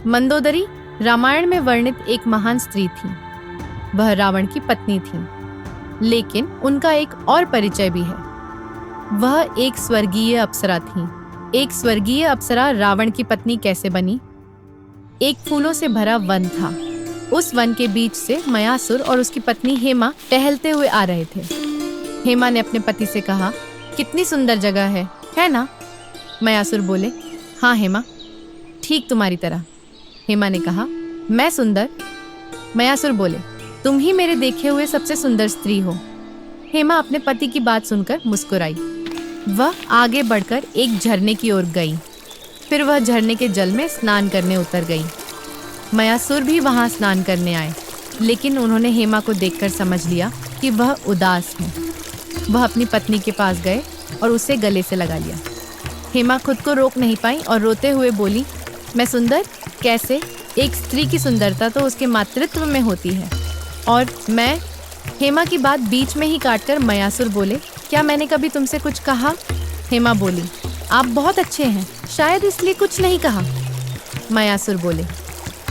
मंदोदरी रामायण में वर्णित एक महान स्त्री थी। वह रावण की पत्नी थी, लेकिन उनका एक और परिचय भी है। वह एक स्वर्गीय अप्सरा थी। एक स्वर्गीय अप्सरा रावण की पत्नी कैसे बनी? एक फूलों से भरा वन था। उस वन के बीच से मयासुर और उसकी पत्नी हेमा टहलते हुए आ रहे थे। हेमा ने अपने पति से कहा, कितनी सुंदर जगह है ना? मयासुर बोले, हाँ हेमा, ठीक तुम्हारी तरह। हेमा ने कहा, मैं सुंदर? मयासुर बोले, तुम ही मेरे देखे हुए सबसे सुंदर स्त्री हो। हेमा अपने पति की बात सुनकर मुस्कुराई। वह आगे बढ़कर एक झरने की ओर गई। फिर वह झरने के जल में स्नान करने उतर गई। मयासुर भी वहां स्नान करने आए, लेकिन उन्होंने हेमा को देखकर समझ लिया कि वह उदास है। वह अपनी पत्नी के पास गए और उसे गले से लगा लिया। हेमा खुद को रोक नहीं पाई और रोते हुए बोली, मैं सुंदर? कैसे? एक स्त्री की सुंदरता तो उसके मातृत्व में होती है, और मैं? हेमा की बात बीच में ही काटकर मयासुर बोले, क्या मैंने कभी तुमसे कुछ कहा? हेमा बोली, आप बहुत अच्छे हैं, शायद इसलिए कुछ नहीं कहा। मयासुर बोले,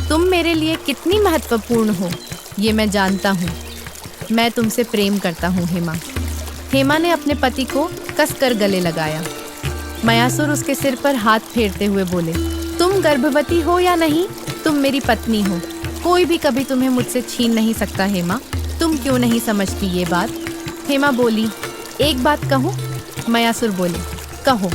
तुम मेरे लिए कितनी महत्वपूर्ण हो ये मैं जानता हूँ। मैं तुमसे प्रेम करता हूँ हेमा। हेमा ने अपने पति को कसकर गले लगाया। मयासुर उसके सिर पर हाथ फेरते हुए बोले, तुम गर्भवती हो या नहीं, तुम मेरी पत्नी हो। कोई भी कभी तुम्हें मुझसे छीन नहीं सकता हेमा। तुम क्यों नहीं समझती ये बात? हेमा बोली, एक बात कहूँ? मयासुर बोले, कहो।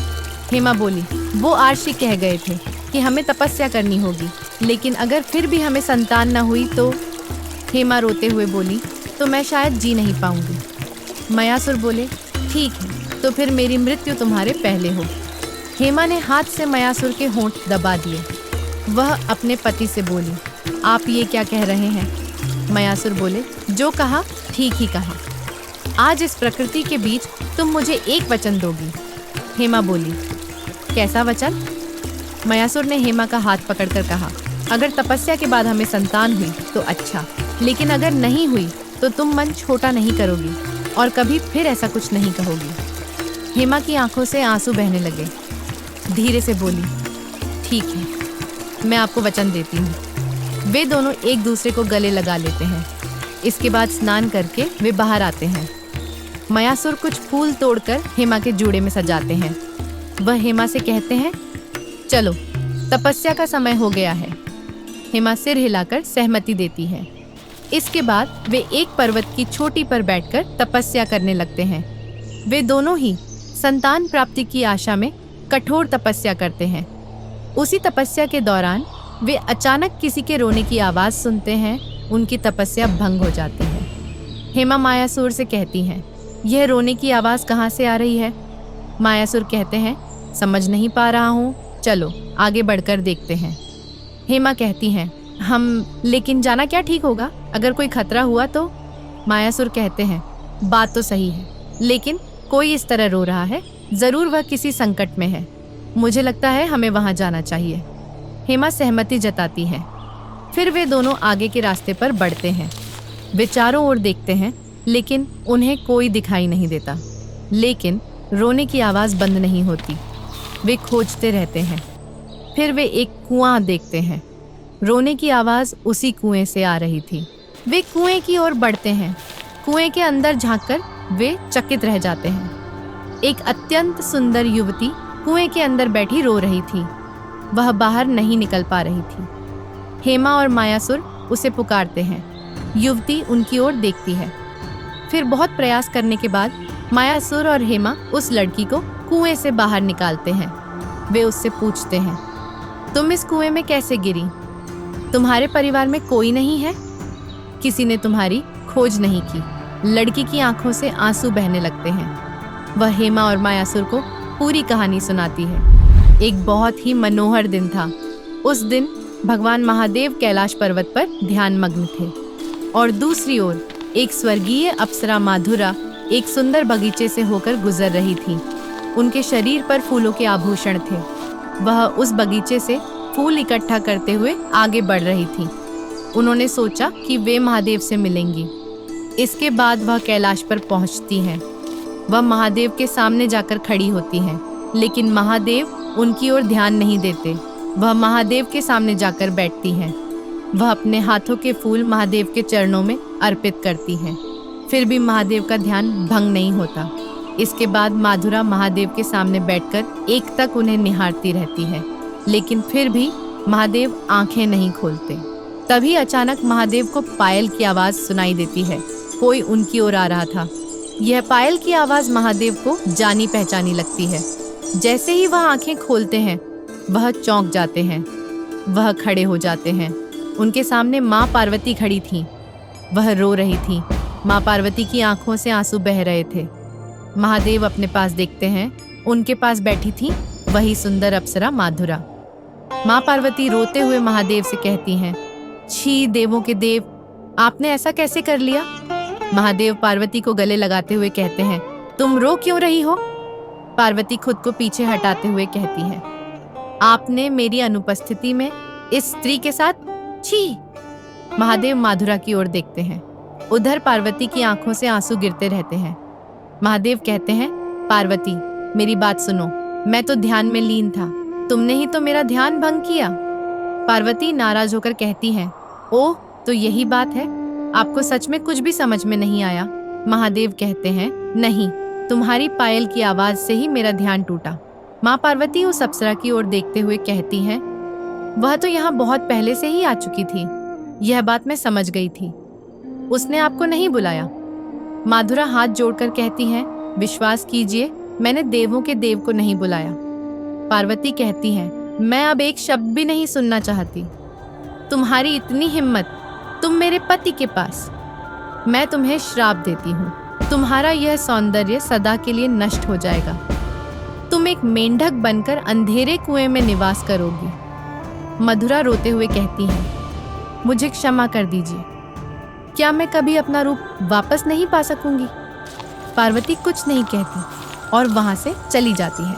हेमा बोली, वो आर्षि कह गए थे कि हमें तपस्या करनी होगी, लेकिन अगर फिर भी हमें संतान न हुई तो? हेमा रोते हुए बोली, तो मैं शायद जी नहीं पाऊंगी। मयासुर बोले, ठीक है, तो फिर मेरी मृत्यु तुम्हारे पहले हो। हेमा ने हाथ से मयासुर के होंठ दबा दिए। वह अपने पति से बोली, आप ये क्या कह रहे हैं? मयासुर बोले, जो कहा ठीक ही कहा। आज इस प्रकृति के बीच तुम मुझे एक वचन दोगी। हेमा बोली, कैसा वचन? मयासुर ने हेमा का हाथ पकड़कर कहा, अगर तपस्या के बाद हमें संतान हुई तो अच्छा, लेकिन अगर नहीं हुई तो तुम मन छोटा नहीं करोगी और कभी फिर ऐसा कुछ नहीं कहोगी। हेमा की आंखों से आंसू बहने लगे। धीरे से बोली, ठीक है, मैं आपको वचन देती हूँ। वे दोनों एक दूसरे को गले लगा लेते हैं। इसके बाद स्नान करके वे बाहर आते हैं। मयासुर कुछ फूल तोड़कर हेमा के जूड़े में सजाते हैं। वह हेमा से कहते हैं, चलो तपस्या का समय हो गया है। हेमा सिर हिलाकर सहमति देती है। इसके बाद वे एक पर्वत की चोटी पर बैठकर तपस्या करने लगते हैं। वे दोनों ही संतान प्राप्ति की आशा में कठोर तपस्या करते हैं। उसी तपस्या के दौरान वे अचानक किसी के रोने की आवाज़ सुनते हैं। उनकी तपस्या भंग हो जाती है। हेमा मायासुर से कहती हैं, यह रोने की आवाज़ कहाँ से आ रही है? मायासुर कहते हैं, समझ नहीं पा रहा हूँ, चलो आगे बढ़कर देखते हैं। हेमा कहती हैं, लेकिन जाना क्या ठीक होगा? अगर कोई खतरा हुआ तो? मायासुर कहते हैं, बात तो सही है, लेकिन कोई इस तरह रो रहा है, जरूर वह किसी संकट में है। मुझे लगता है हमें वहां जाना चाहिए। हेमा सहमति जताती है। फिर वे दोनों आगे के रास्ते पर बढ़ते हैं। वे चारों ओर देखते हैं, लेकिन उन्हें कोई दिखाई नहीं देता। लेकिन रोने की आवाज़ बंद नहीं होती। वे खोजते रहते हैं। फिर वे एक कुआं देखते हैं। रोने की आवाज़ उसी कुएं से आ रही थी। वे कुएं की ओर बढ़ते हैं। कुएं के अंदर झांककर वे चकित रह जाते हैं। एक अत्यंत सुंदर युवती कुएं के अंदर बैठी रो रही थी। वह बाहर नहीं निकल पा रही थी। हेमा और मायासुर उसे पुकारते हैं। युवती उनकी ओर देखती है। फिर बहुत प्रयास करने के बाद मायासुर और हेमा उस लड़की को कुएं से बाहर निकालते हैं। वे उससे पूछते हैं, तुम इस कुएं में कैसे गिरी? तुम्हारे परिवार में कोई नहीं है? किसी ने तुम्हारी खोज नहीं की? लड़की की आंखों से आंसू बहने लगते हैं। वह हेमा और मायासुर को पूरी कहानी सुनाती है। एक बहुत ही मनोहर दिन था। उस दिन भगवान महादेव कैलाश पर्वत पर ध्यान मग्न थे, और दूसरी ओर एक स्वर्गीय अप्सरा माधुरा एक सुंदर बगीचे से होकर गुजर रही थी। उनके शरीर पर फूलों के आभूषण थे। वह उस बगीचे से फूल इकट्ठा करते हुए आगे बढ़ रही थी। उन्होंने सोचा कि वे महादेव से मिलेंगी। इसके बाद वह कैलाश पर पहुंचती हैं। वह महादेव के सामने जाकर खड़ी होती हैं, लेकिन महादेव उनकी ओर ध्यान नहीं देते। वह महादेव के सामने जाकर बैठती हैं। वह अपने हाथों के फूल महादेव के चरणों में अर्पित करती हैं। फिर भी महादेव का ध्यान भंग नहीं होता। इसके बाद माधुरा महादेव के सामने बैठकर एक तक उन्हें निहारती रहती है, लेकिन फिर भी महादेव आंखें नहीं खोलते। तभी अचानक महादेव को पायल की आवाज सुनाई देती है। कोई उनकी ओर आ रहा था। यह पायल की आवाज महादेव को जानी पहचानी लगती है। जैसे ही वह आंखें खोलते हैं, वह चौंक जाते हैं। वह खड़े हो जाते हैं। उनके सामने माँ पार्वती खड़ी थीं। वह रो रही थी। माँ पार्वती की आंखों से आंसू बह रहे थे। महादेव अपने पास देखते हैं। उनके पास बैठी थी वही सुंदर अप्सरा माधुरा। माँ पार्वती रोते हुए महादेव से कहती हैं, छी देवों के देव, आपने ऐसा कैसे कर लिया? महादेव पार्वती को गले लगाते हुए कहते हैं, तुम रो क्यों रही हो? पार्वती खुद को पीछे हटाते हुए कहती है, आपने मेरी अनुपस्थिति में इस स्त्री के साथ, छी। महादेव माधुरा की ओर देखते हैं। उधर पार्वती की आंखों से आंसू गिरते रहते हैं। महादेव कहते हैं, पार्वती मेरी बात सुनो, मैं तो ध्यान में लीन था, तुमने ही तो मेरा ध्यान भंग किया। पार्वती नाराज होकर कहती है, ओह तो यही बात है, आपको सच में कुछ भी समझ में नहीं आया। महादेव कहते हैं, नहीं, तुम्हारी पायल की आवाज से ही मेरा ध्यान टूटा। माँ पार्वती उस अप्सरा की ओर देखते हुए कहती हैं, वह तो यहाँ बहुत पहले से ही आ चुकी थी, यह बात मैं समझ गई थी। उसने आपको नहीं बुलाया। माधुरा हाथ जोड़कर कहती है, विश्वास कीजिए, मैंने देवों के देव को नहीं बुलाया। पार्वती कहती है, मैं अब एक शब्द भी नहीं सुनना चाहती। तुम्हारी इतनी हिम्मत, तुम मेरे पति के पास। मैं तुम्हें श्राप देती हूँ, तुम्हारा यह सौंदर्य सदा के लिए नष्ट हो जाएगा। तुम एक मेंढक बनकर अंधेरे कुएं में निवास करोगी। मधुरा रोते हुए कहती है, मुझे क्षमा कर दीजिए, क्या मैं कभी अपना रूप वापस नहीं पा सकूंगी? पार्वती कुछ नहीं कहती और वहां से चली जाती है।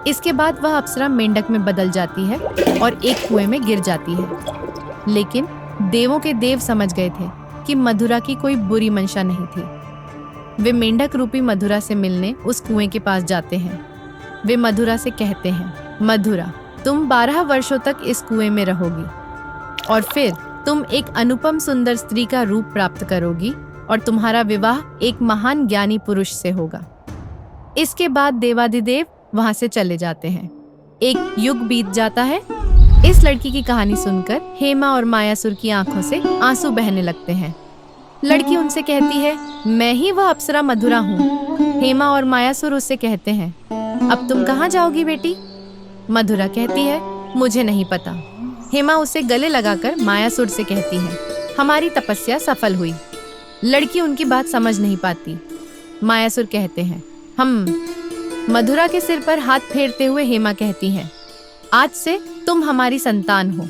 इसके बाद वह अप्सरा मेंढक में बदल जाती है और एक कुएं में गिर जाती है। लेकिन देवों के देव समझ गए थे कि मधुरा की कोई बुरी मंशा नहीं थी। वे मेंढक रूपी मधुरा से मिलने उस कुएं के पास जाते हैं। वे मधुरा से कहते हैं, मधुरा तुम 12 वर्षों तक इस कुएं में रहोगी और फिर तुम एक अनुपम सुंदर स्त्री का रूप प्राप्त करोगी और तुम्हारा विवाह एक महान ज्ञानी पुरुष से होगा। इसके बाद देवाधिदेव वहां से चले जाते हैं। एक युग बीत जाता है। इस लड़की की कहानी सुनकर हेमा और मायासुर की आंखों से आंसू बहने लगते हैं। लड़की उनसे कहती है, मैं ही वह अप्सरा मधुरा हूँ। हेमा और मायासुर उससे कहते हैं, अब तुम कहाँ जाओगी बेटी? मधुरा कहती है, मुझे नहीं पता। हेमा उसे गले लगाकर मायासुर से कहती है, हमारी तपस्या सफल हुई। लड़की उनकी बात समझ नहीं पाती। मायासुर कहते हैं, हम। मधुरा के सिर पर हाथ फेरते हुए हेमा कहती है, आज से तुम हमारी संतान हो।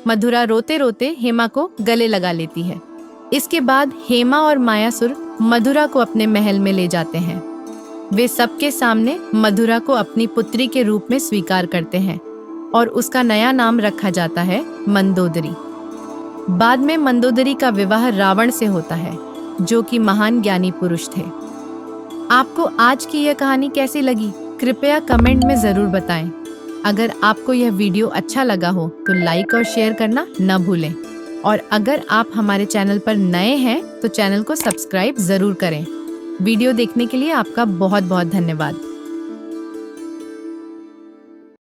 मधुरा रोते रोते हेमा को गले लगा लेती है। इसके बाद हेमा और मायासुर मधुरा को अपने महल में ले जाते हैं। वे सबके सामने मधुरा को अपनी पुत्री के रूप में स्वीकार करते हैं और उसका नया नाम रखा जाता है मंदोदरी। बाद में मंदोदरी का विवाह रावण से होता है, जो कि महान ज्ञानी पुरुष थे। आपको आज की यह कहानी कैसी लगी? कृपया कमेंट में जरूर बताएं। अगर आपको यह वीडियो अच्छा लगा हो तो लाइक और शेयर करना न भूलें। और अगर आप हमारे चैनल पर नए हैं तो चैनल को सब्सक्राइब जरूर करें। वीडियो देखने के लिए आपका बहुत बहुत धन्यवाद।